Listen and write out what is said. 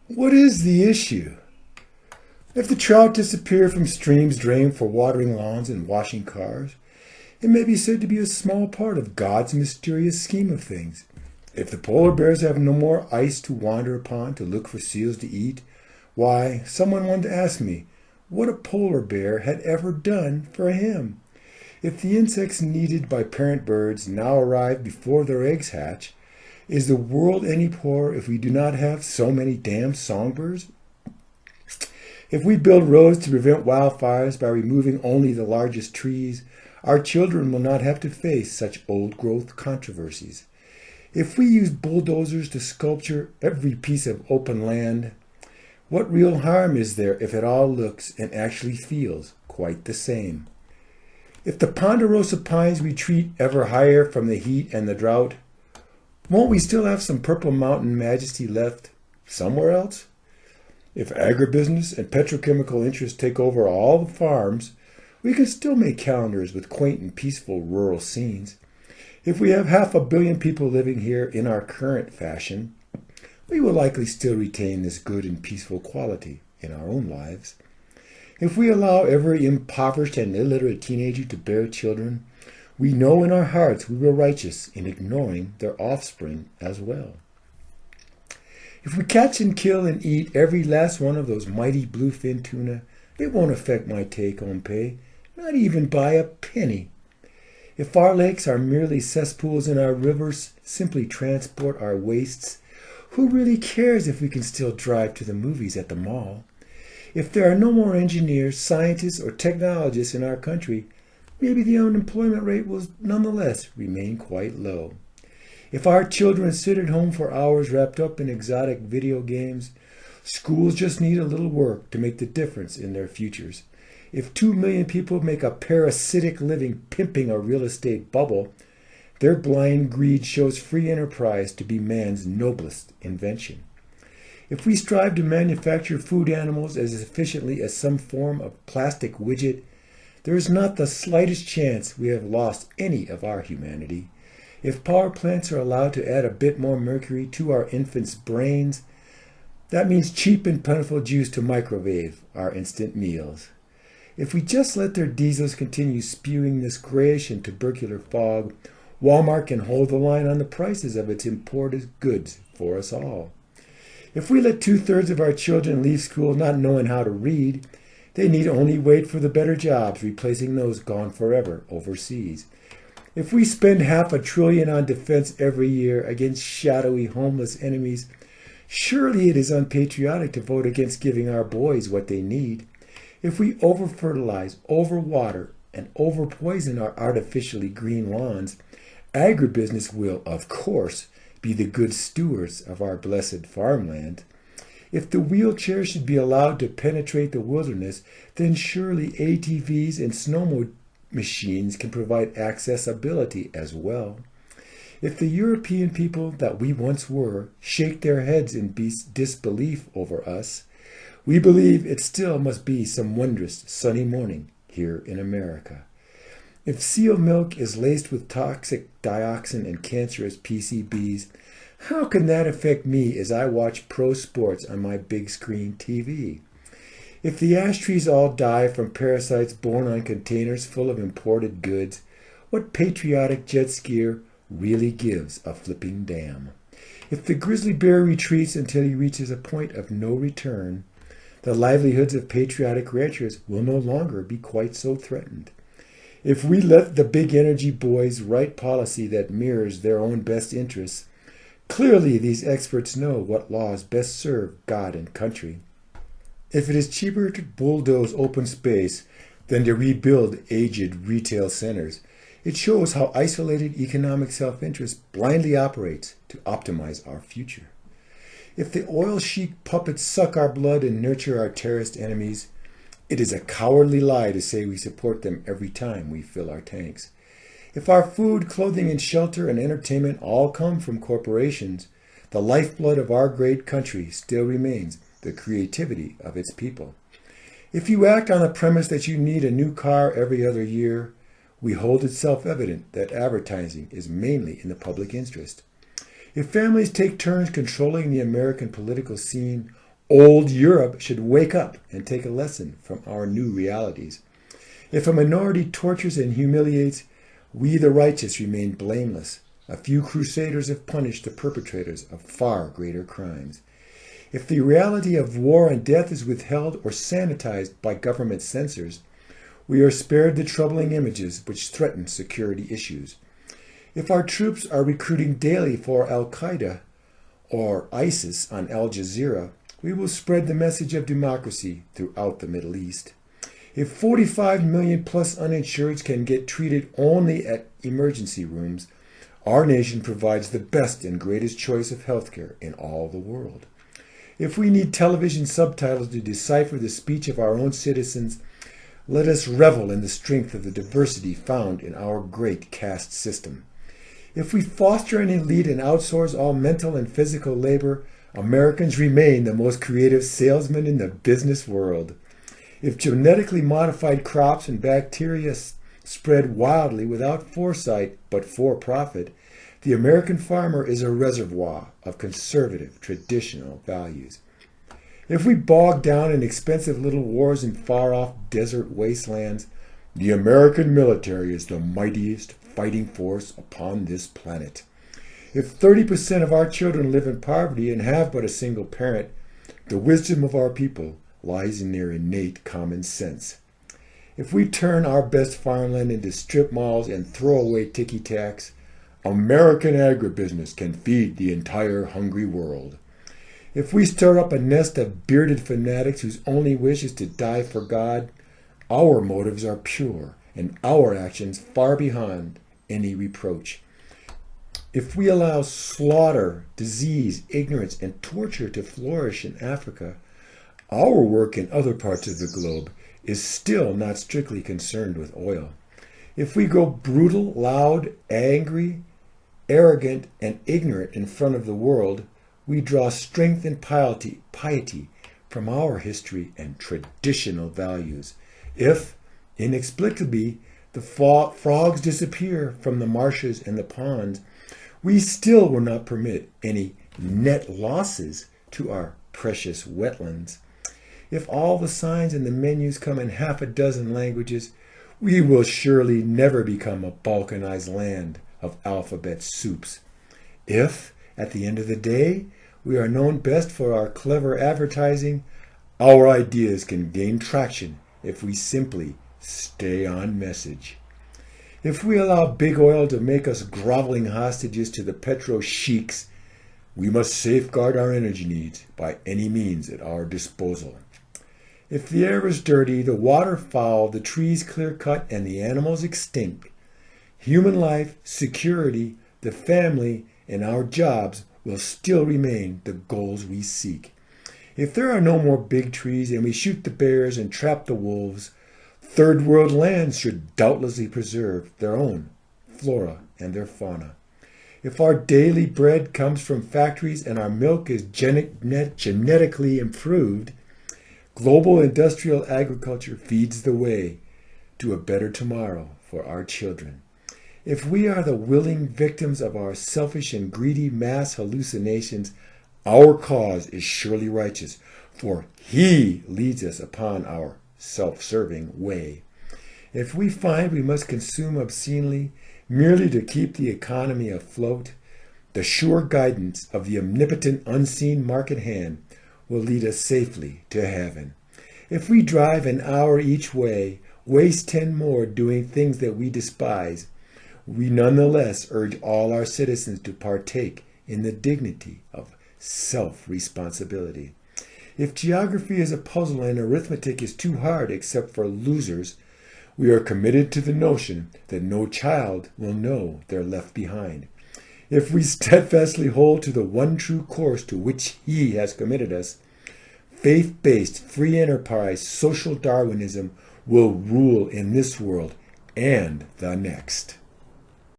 What is the issue? If the trout disappear from streams drained for watering lawns and washing cars, it may be said to be a small part of God's mysterious scheme of things. If the polar bears have no more ice to wander upon to look for seals to eat, why, someone wanted to ask me what a polar bear had ever done for him. If the insects needed by parent birds now arrive before their eggs hatch, is the world any poorer if we do not have so many damn songbirds? If we build roads to prevent wildfires by removing only the largest trees, our children will not have to face such old-growth controversies. If we use bulldozers to sculpture every piece of open land, what real harm is there if it all looks and actually feels quite the same? If the ponderosa pines retreat ever higher from the heat and the drought, won't we still have some purple mountain majesty left somewhere else? If agribusiness and petrochemical interests take over all the farms, we can still make calendars with quaint and peaceful rural scenes. If we have 500 million people living here in our current fashion, we will likely still retain this good and peaceful quality in our own lives. If we allow every impoverished and illiterate teenager to bear children, we know in our hearts we were righteous in ignoring their offspring as well. If we catch and kill and eat every last one of those mighty bluefin tuna, it won't affect my take-home pay, not even by a penny. If our lakes are merely cesspools and our rivers simply transport our wastes, who really cares if we can still drive to the movies at the mall? If there are no more engineers, scientists, or technologists in our country, maybe the unemployment rate will nonetheless remain quite low. If our children sit at home for hours wrapped up in exotic video games, schools just need a little work to make the difference in their futures. If 2 million people make a parasitic living pimping a real estate bubble, their blind greed shows free enterprise to be man's noblest invention. If we strive to manufacture food animals as efficiently as some form of plastic widget, there is not the slightest chance we have lost any of our humanity. If power plants are allowed to add a bit more mercury to our infants' brains, that means cheap and plentiful juice to microwave our instant meals. If we just let their diesels continue spewing this grayish and tubercular fog, Walmart can hold the line on the prices of its imported goods for us all. If we let 2/3 of our children leave school not knowing how to read, they need only wait for the better jobs replacing those gone forever overseas. If we spend $500 billion on defense every year against shadowy homeless enemies, surely it is unpatriotic to vote against giving our boys what they need. If we over-fertilize, over-water, and over-poison our artificially green lawns, agribusiness will, of course, be the good stewards of our blessed farmland. If the wheelchair should be allowed to penetrate the wilderness, then surely ATVs and snowmobile machines can provide accessibility as well. If the European people that we once were shake their heads in disbelief over us, we believe it still must be some wondrous sunny morning here in America. If seal milk is laced with toxic dioxin and cancerous PCBs, how can that affect me as I watch pro sports on my big screen TV? If the ash trees all die from parasites born on containers full of imported goods, what patriotic jet skier really gives a flipping damn? If the grizzly bear retreats until he reaches a point of no return, the livelihoods of patriotic ranchers will no longer be quite so threatened. If we let the big energy boys write policy that mirrors their own best interests, clearly these experts know what laws best serve God and country. If it is cheaper to bulldoze open space than to rebuild aged retail centers, it shows how isolated economic self-interest blindly operates to optimize our future. If the oil-chic puppets suck our blood and nurture our terrorist enemies, it is a cowardly lie to say we support them every time we fill our tanks. If our food, clothing, and shelter and entertainment all come from corporations, the lifeblood of our great country still remains the creativity of its people. If you act on the premise that you need a new car every other year, we hold it self-evident that advertising is mainly in the public interest. If families take turns controlling the American political scene, Old Europe should wake up and take a lesson from our new realities. If a minority tortures and humiliates, we the righteous remain blameless. A few crusaders have punished the perpetrators of far greater crimes. If the reality of war and death is withheld or sanitized by government censors, we are spared the troubling images which threaten security issues. If our troops are recruiting daily for Al-Qaeda or ISIS on Al Jazeera, we will spread the message of democracy throughout the Middle East. If 45 million plus uninsureds can get treated only at emergency rooms, our nation provides the best and greatest choice of healthcare in all the world. If we need television subtitles to decipher the speech of our own citizens, let us revel in the strength of the diversity found in our great caste system. If we foster an elite and outsource all mental and physical labor, Americans remain the most creative salesmen in the business world. If genetically modified crops and bacteria spread wildly without foresight but for profit, the American farmer is a reservoir of conservative, traditional values. If we bog down in expensive little wars in far-off desert wastelands, the American military is the mightiest fighting force upon this planet. If 30% of our children live in poverty and have but a single parent, the wisdom of our people lies in their innate common sense. If we turn our best farmland into strip malls and throw away ticky-tacks, American agribusiness can feed the entire hungry world. If we stir up a nest of bearded fanatics whose only wish is to die for God, our motives are pure and our actions far beyond any reproach. If we allow slaughter, disease, ignorance, and torture to flourish in Africa, our work in other parts of the globe is still not strictly concerned with oil. If we go brutal, loud, angry, arrogant, and ignorant in front of the world, we draw strength and piety from our history and traditional values. If, inexplicably, the frogs disappear from the marshes and the ponds, we still will not permit any net losses to our precious wetlands. If all the signs and the menus come in half a dozen languages, we will surely never become a balkanized land of alphabet soups. If, at the end of the day, we are known best for our clever advertising, our ideas can gain traction if we simply stay on message. If we allow big oil to make us groveling hostages to the petro sheiks, we must safeguard our energy needs by any means at our disposal. If the air is dirty, the water foul, the trees clear-cut, and the animals extinct, human life, security, the family, and our jobs will still remain the goals we seek. If there are no more big trees and we shoot the bears and trap the wolves, third world lands should doubtlessly preserve their own flora and their fauna. If our daily bread comes from factories and our milk is genetically improved, global industrial agriculture feeds the way to a better tomorrow for our children. If we are the willing victims of our selfish and greedy mass hallucinations, our cause is surely righteous, for He leads us upon our self-serving way. If we find we must consume obscenely merely to keep the economy afloat, the sure guidance of the omnipotent unseen market hand will lead us safely to heaven. If we drive an hour each way, waste 10 more doing things that we despise, we nonetheless urge all our citizens to partake in the dignity of self-responsibility. If geography is a puzzle and arithmetic is too hard except for losers, we are committed to the notion that no child will know they're left behind. If we steadfastly hold to the one true course to which He has committed us, faith-based, free enterprise, social Darwinism will rule in this world and the next.